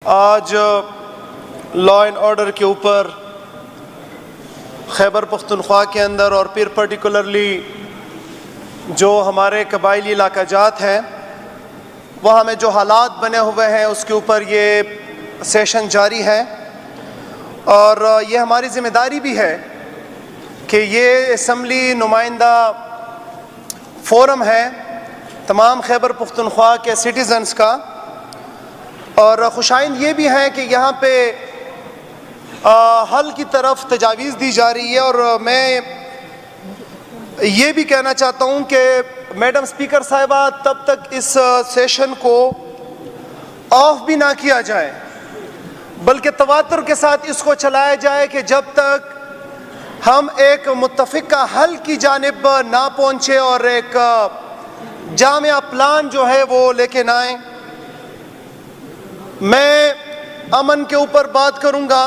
आज law and order के ऊपर खैबर पख्तूनख्वा के अंदर और फिर पर्टिकुलरली जो हमारे कबायली इलाका जात हैं वहाँ में जो हालात बने हुए हैं उसके ऊपर ये सेशन जारी है। और ये हमारी ज़िम्मेदारी भी है कि ये असम्बली नुमाइंदा फोरम है तमाम खैबर पख्तूनख्वा के सिटीज़न्स का। और खुशाइंद ये भी है कि यहाँ पे हल की तरफ तजावीज़ दी जा रही है। और मैं ये भी कहना चाहता हूँ कि मैडम स्पीकर साहिबा तब तक इस सेशन को ऑफ भी ना किया जाए बल्कि तवातुर के साथ इसको चलाया जाए कि जब तक हम एक मुत्तफ़िक़ा हल की जानिब ना पहुँचे और एक जामिया प्लान जो है वो लेके ना आए। मैं अमन के ऊपर बात करूँगा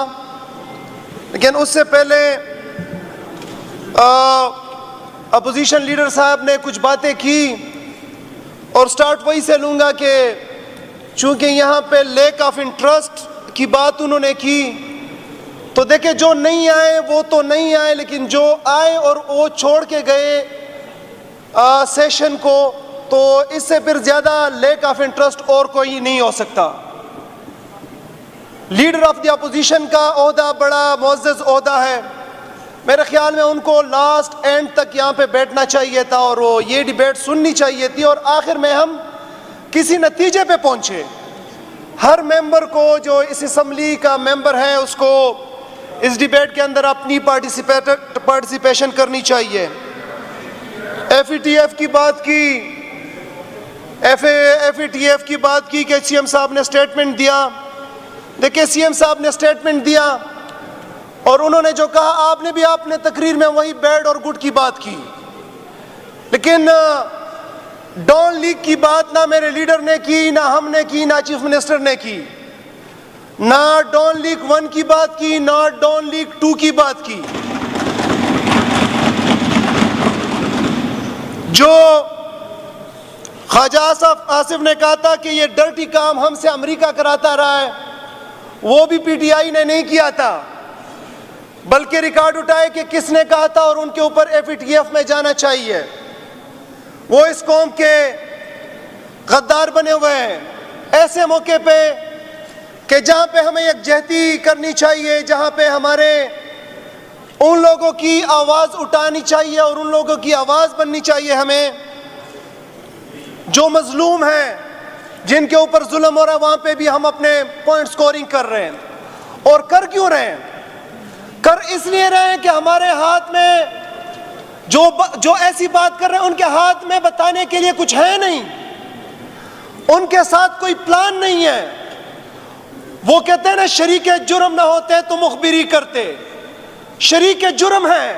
लेकिन उससे पहले अपोजिशन लीडर साहब ने कुछ बातें की और स्टार्ट वही से लूँगा कि चूँकि यहाँ पे लैक ऑफ इंटरेस्ट की बात उन्होंने की तो देखे जो नहीं आए वो तो नहीं आए, लेकिन जो आए और वो छोड़ के गए सेशन को, तो इससे फिर ज़्यादा लैक ऑफ इंटरेस्ट और कोई नहीं हो सकता। लीडर ऑफ द अपोजिशन का ओहदा बड़ा मुअज़्ज़ज़ ओहदा है। मेरे ख्याल में उनको लास्ट एंड तक यहाँ पे बैठना चाहिए था और वो ये डिबेट सुननी चाहिए थी और आखिर में हम किसी नतीजे पे पहुँचे। हर मेंबर को जो इस असम्बली का मेंबर है उसको इस डिबेट के अंदर अपनी पार्टिसिपेशन करनी चाहिए। FATF की बात की, FATF की बात की कि CM साहब ने स्टेटमेंट दिया। देखिए CM साहब ने स्टेटमेंट दिया और उन्होंने जो कहा आपने तकरीर में वही बैड और गुड की बात की, लेकिन डॉन लीग की बात ना मेरे लीडर ने की, ना हमने की, ना चीफ मिनिस्टर ने की। ना डॉन लीग 1 की बात की, ना डॉन लीग 2 की बात की। जो ख्वाजा आसिफ ने कहा था कि ये डर्टी काम हमसे अमेरिका कराता रहा है, वो भी PTI ने नहीं किया था, बल्कि रिकॉर्ड उठाए कि किसने कहा था और उनके ऊपर FATF में जाना चाहिए। वो इस कौम के गद्दार बने हुए हैं ऐसे मौके पे कि जहाँ पे हमें यकजहती करनी चाहिए, जहाँ पे हमारे उन लोगों की आवाज़ उठानी चाहिए और उन लोगों की आवाज़ बननी चाहिए हमें जो मजलूम हैं, जिनके ऊपर जुल्म हो रहा है। वहाँ पे भी हम अपने पॉइंट स्कोरिंग कर रहे हैं। और कर क्यों रहे हैं? कर इसलिए रहे हैं कि हमारे हाथ में जो ऐसी बात कर रहे हैं उनके हाथ में बताने के लिए कुछ है नहीं, उनके साथ कोई प्लान नहीं है। वो कहते हैं ना शरीके जुर्म ना होते तो मुखबिरी करते। शरीके जुर्म हैं,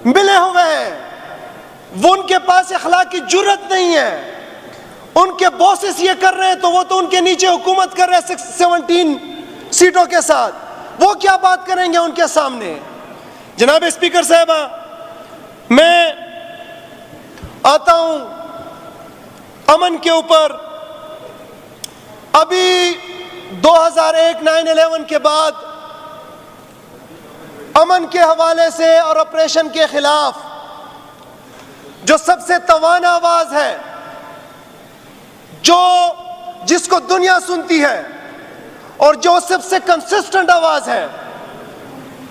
मिले हुए हैं, वो उनके पास अखलाक की जुर्रत नहीं है। उनके बॉसेस ये कर रहे हैं तो वो तो उनके नीचे हुकूमत कर रहे हैं 17 सीटों के साथ, वो क्या बात करेंगे उनके सामने। जनाब स्पीकर साहबा, मैं आता हूं अमन के ऊपर। अभी 2001 9/11 के बाद अमन के हवाले से और ऑपरेशन के खिलाफ जो सबसे तवाना आवाज है, जिसको दुनिया सुनती है और जो सबसे कंसिस्टेंट आवाज है,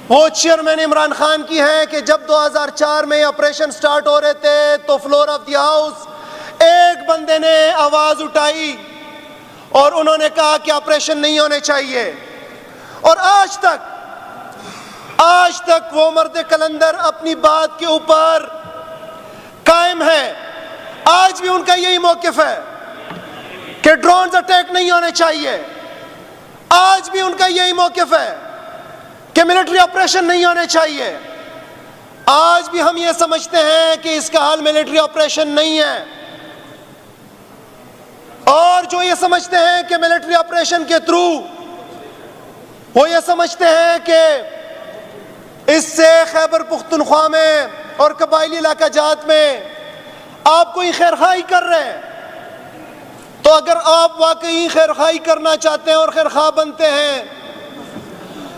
वो चेयरमैन इमरान खान की है कि जब 2004 में ऑपरेशन स्टार्ट हो रहे थे तो फ्लोर ऑफ द हाउस एक बंदे ने आवाज उठाई और उन्होंने कहा कि ऑपरेशन नहीं होने चाहिए। और आज तक वो मर्द कलंदर अपनी बात के ऊपर कायम है। आज भी उनका यही मौकिफ है कि ड्रोन्स अटैक नहीं होने चाहिए। आज भी उनका यही मौकिफ है कि मिलिट्री ऑपरेशन नहीं होने चाहिए। आज भी हम ये समझते हैं कि इसका हल मिलिट्री ऑपरेशन नहीं है। और जो ये समझते हैं कि मिलिट्री ऑपरेशन के थ्रू, वो ये समझते हैं कि इससे खैबर पख्तूनख्वा में और कबायली इलाका जात में आप कोई खैरखाई कर रहे हैं। तो अगर आप वाकई खैरखाई करना चाहते हैं और खैरखा बनते हैं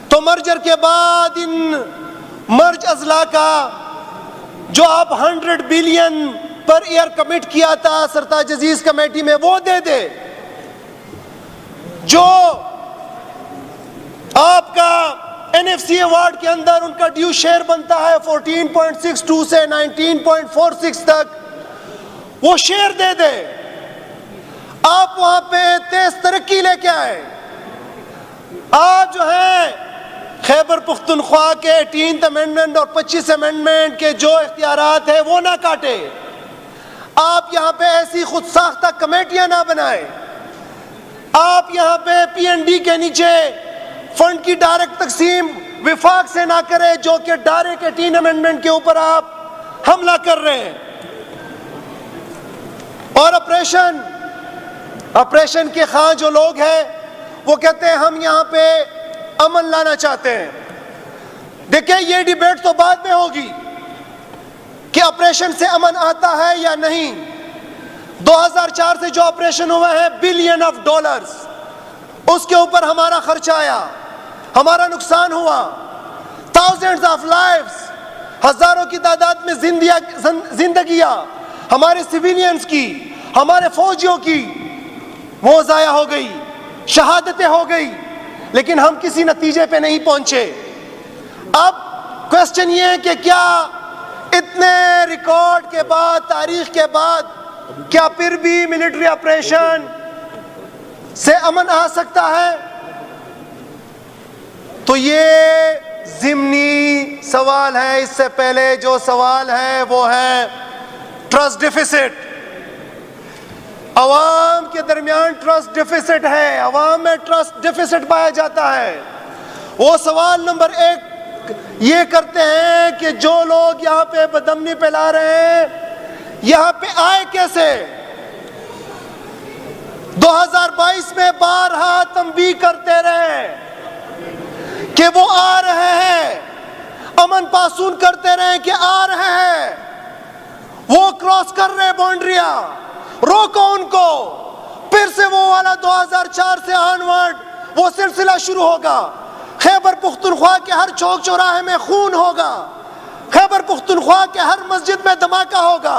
तो मर्जर के बाद इन मर्ज अजला का जो आप 100 बिलियन पर ईयर कमिट किया था सरताज अजीज कमेटी में वो दे दे। जो आपका NFC अवार्ड के अंदर उनका ड्यू शेयर बनता है 14.62 से 19.46 तक, वो शेयर दे दे। आप वहां पे तेज तरक्की लेके आए। आप जो है खैबर पुख्तनख्वा के 18th अमेंडमेंट और 25 अमेंडमेंट के जो इख्तियारात है वो ना काटे। आप यहाँ पे ऐसी खुद साख्ता कमेटियां ना बनाए। आप यहाँ पे PND के नीचे फंड की डायरेक्ट तकसीम विफाक से ना करे, जो कि डायरेक्ट 18 अमेंडमेंट के ऊपर आप हमला कर रहे हैं। और ऑपरेशन के खां जो लोग हैं वो कहते हैं हम यहाँ पे अमन लाना चाहते हैं। देखिए, ये डिबेट तो बाद में होगी कि ऑपरेशन से अमन आता है या नहीं। 2004 से जो ऑपरेशन हुआ है $बिलियन, उसके ऊपर हमारा खर्चा आया, हमारा नुकसान हुआ, थाउजेंड्स ऑफ लाइव्स, हजारों की तादाद में जिंदगियां हमारे सिविलियंस की, हमारे फौजियों की वो जाया हो गई, शहादतें हो गई, लेकिन हम किसी नतीजे पे नहीं पहुंचे। अब क्वेश्चन ये है कि क्या इतने रिकॉर्ड के बाद, तारीख के बाद, क्या फिर भी मिलिट्री ऑपरेशन से अमन आ सकता है? तो ये ज़िम्नी सवाल है। इससे पहले जो सवाल है वो है ट्रस्ट डिफिसिट। अवाम के दरमियान ट्रस्ट डिफिसिट है, अवाम में ट्रस्ट डिफिसिट पाया जाता है। वो सवाल नंबर 1 ये करते हैं कि जो लोग यहाँ पे बदमनी फैला रहे हैं यहाँ पे आए कैसे। 2022 में बारहा तंबीह करते रहे कि वो आ रहे हैं, अमन पासून करते रहे कि आ रहे हैं, वो क्रॉस कर रहे बाउंड्रियां, रोको उनको। फिर से वो वाला 2004 से ऑनवर्ड वो सिलसिला शुरू होगा। खैबर पुख्तनख्वा के हर चौक चौराहे में खून होगा, खैबर पुख्तनख्वा के हर मस्जिद में धमाका होगा,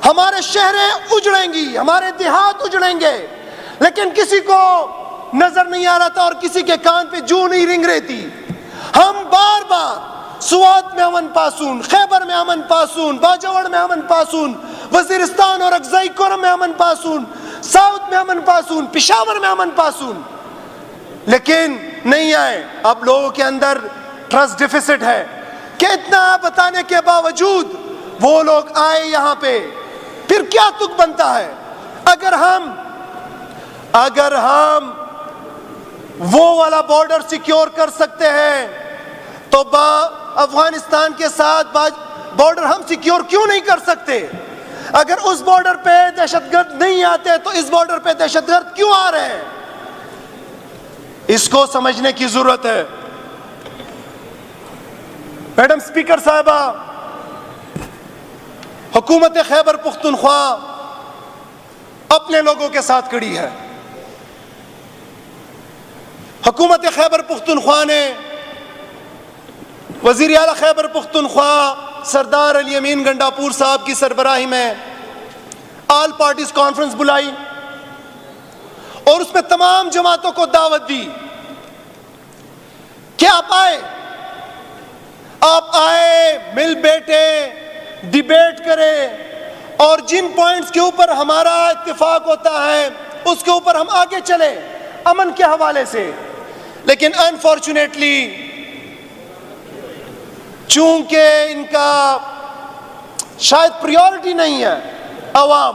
हमारे शहरें उजड़ेंगी, हमारे देहात उजड़ेंगे। लेकिन किसी को नजर नहीं आ रहा था और किसी के कान पे जू नहीं रिंग रही थी। हम बार बार सुवात में अमन पासून, खैबर में अमन पासून, बाजवड़ में अमन पासून, वजीरिस्तान और अगज़ई कुरम में अमन पासून, साउथ में अमन पासून, पेशावर में अमन पासून, लेकिन नहीं आए। अब लोगों के अंदर ट्रस्ट डिफिसिट है कि इतना बताने के बावजूद वो लोग आए यहाँ पे। फिर क्या तुक बनता है? अगर हम वो वाला बॉर्डर सिक्योर कर सकते हैं तो अफगानिस्तान के साथ बॉर्डर हम सिक्योर क्यों नहीं कर सकते? अगर उस बॉर्डर पे दहशतगर्द नहीं आते तो इस बॉर्डर पे दहशतगर्द क्यों आ रहे हैं? इसको समझने की जरूरत है। मैडम स्पीकर साहिबा, हुकूमत खैबर पुख्तनख्वा अपने लोगों के साथ खड़ी है। हुकूमत खैबर पुख्तनख्वा ने वज़ीर आला खैबर पुख्तनख्वा सरदार अली अमीन गंडापुर साहब की सरबराही में ऑल पार्टीज कॉन्फ्रेंस बुलाई और उसमें तमाम जमातों को दावत दी कि आप आए, मिल बैठे, डिबेट करें और जिन पॉइंट्स के ऊपर हमारा इत्तेफाक होता है उसके ऊपर हम आगे चले अमन के हवाले से। लेकिन अनफॉर्चुनेटली चूंकि इनका शायद प्रायोरिटी नहीं है अवाम,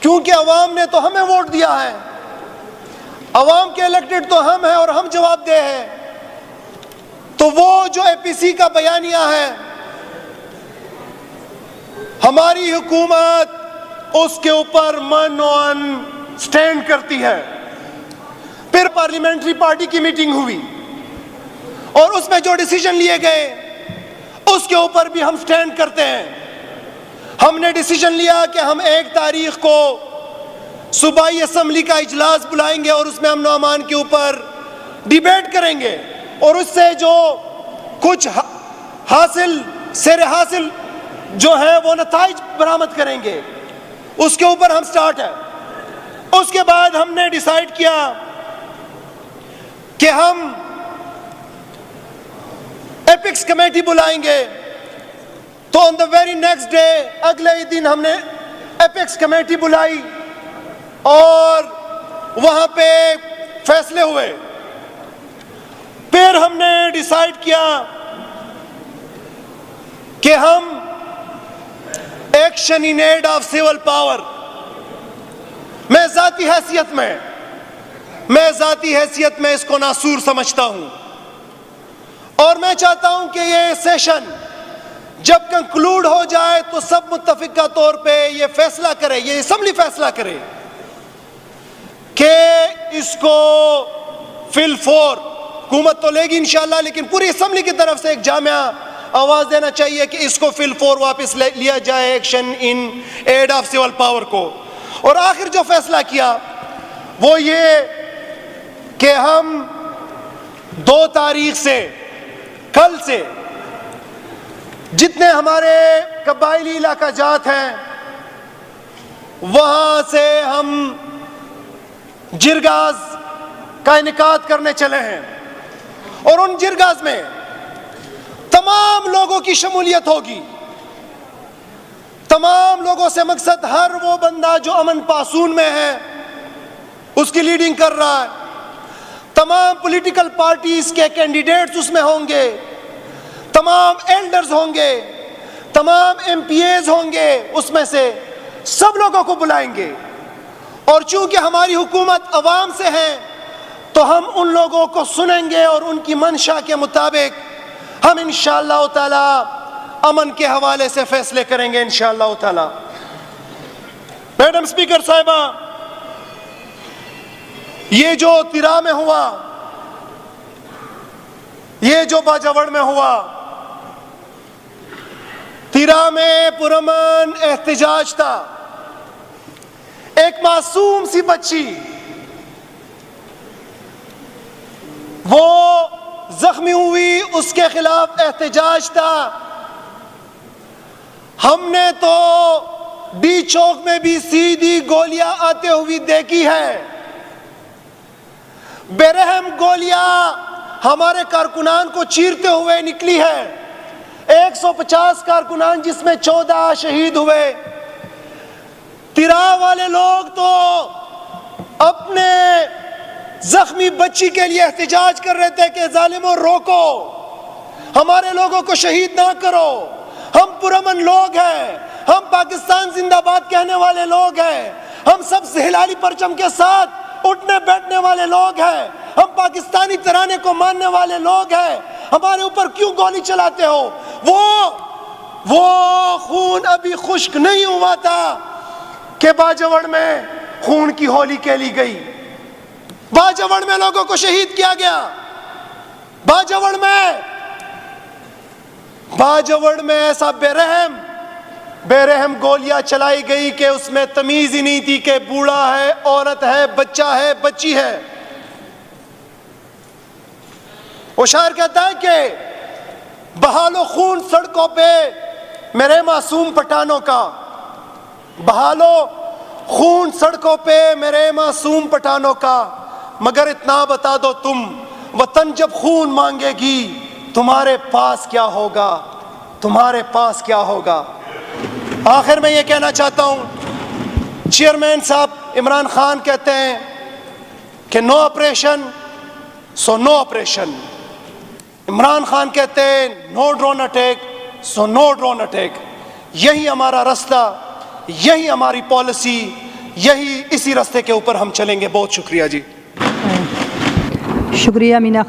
क्योंकि अवाम ने तो हमें वोट दिया है, अवाम के इलेक्टेड तो हम हैं और हम जवाबदेह हैं, तो वो जो APC का बयानिया है हमारी हुकूमत उसके ऊपर मन स्टैंड करती है। फिर पार्लियामेंट्री पार्टी की मीटिंग हुई और उसमें जो डिसीजन लिए गए उसके ऊपर भी हम स्टैंड करते हैं। हमने डिसीजन लिया कि हम 1 तारीख को सूबाई असम्बली का इजलास बुलाएंगे और उसमें अमन अमान के ऊपर डिबेट करेंगे और उससे जो कुछ हासिल जो है वो नताइज बरामद करेंगे, उसके ऊपर हम स्टार्ट है। उसके बाद हमने डिसाइड किया कि हम एपिक्स कमेटी बुलाएंगे। तो on the very next day, अगले ही दिन हमने एपिक्स कमेटी बुलाई और वहां पे फैसले हुए। फिर हमने डिसाइड किया कि हम action in aid of civil power, मैं जाती हैसियत में इसको नासूर समझता हूं और मैं चाहता हूं कि ये सेशन जब कंक्लूड हो जाए तो सब मुत्तफिका तौर पे ये फैसला करे, ये असेंबली फैसला करे कि इसको फिल फोर हुकूमत तो लेगी इंशाअल्लाह, लेकिन पूरी असेंबली की तरफ से एक जामिया आवाज देना चाहिए कि इसको फिल फोर वापस लिया जाए, action in aid of civil power को। और आखिर जो फैसला किया वो ये कि हम 2 तारीख से, कल से जितने हमारे कबायली इलाका जात हैं वहां से हम जिरगाज का इनेकाद करने चले हैं और उन जिरगाज में तमाम लोगों की शमूलियत होगी। तमाम लोगों से मकसद हर वो बंदा जो अमन पासून में है उसकी लीडिंग कर रहा है, तमाम पॉलिटिकल पार्टीज के कैंडिडेट्स उसमें होंगे, तमाम एल्डर्स होंगे, तमाम एमपीएज होंगे, उसमें से सब लोगों को बुलाएंगे। और चूंकि हमारी हुकूमत अवाम से है तो हम उन लोगों को सुनेंगे और उनकी मंशा के मुताबिक हम इंशाअल्लाह ताला अमन के हवाले से फैसले करेंगे इंशाअल्लाह ताला। मैडम स्पीकर साहिबा, ये जो तिरा में हुआ, ये जो बाजावड़ में हुआ, तिरा में पुरअमन एहतजाज था। एक मासूम सी बच्ची वो जख्मी हुई, उसके खिलाफ एहतजाज था। हमने तो डी चौक में भी सीधी गोलियां आते हुई देखी है, बेरहम गोलियां हमारे कारकुनान को चीरते हुए निकली है। 150 कारकुनान जिसमें 14 शहीद हुए। तिरा वाले लोग तो अपने जख्मी बच्ची के लिए एहतजाज कर रहे थे कि जालिमों रोको, हमारे लोगों को शहीद ना करो, हम पुरअमन लोग हैं, हम पाकिस्तान जिंदाबाद कहने वाले लोग हैं, हम सब हिलाली परचम के साथ उठने बैठने वाले लोग हैं, हम पाकिस्तानी तराने को मानने वाले लोग हैं, हमारे ऊपर क्यों गोली चलाते हो? वो खून अभी खुश्क नहीं हुआ था कि बाजावड़ में खून की होली खेली गई। बाजावड़ में लोगों को शहीद किया गया। बाजावड़ में ऐसा बेरहम गोलियां चलाई गई कि उसमें तमीज ही नहीं थी कि बूढ़ा है, औरत है, बच्चा है, बच्ची है। वो शायर कहता है कि बहालो खून सड़कों पे मेरे मासूम पठानों का, बहालो खून सड़कों पे मेरे मासूम पठानों का, मगर इतना बता दो तुम, वतन जब खून मांगेगी तुम्हारे पास क्या होगा, तुम्हारे पास क्या होगा। आखिर में ये कहना चाहता हूं, चेयरमैन साहब इमरान खान कहते हैं कि no operation so no operation. Imran Khan कहते हैं no drone attack so no drone attack. यही हमारा रास्ता, यही हमारी पॉलिसी, यही इसी रास्ते के ऊपर हम चलेंगे। बहुत शुक्रिया जी। शुक्रिया मीना।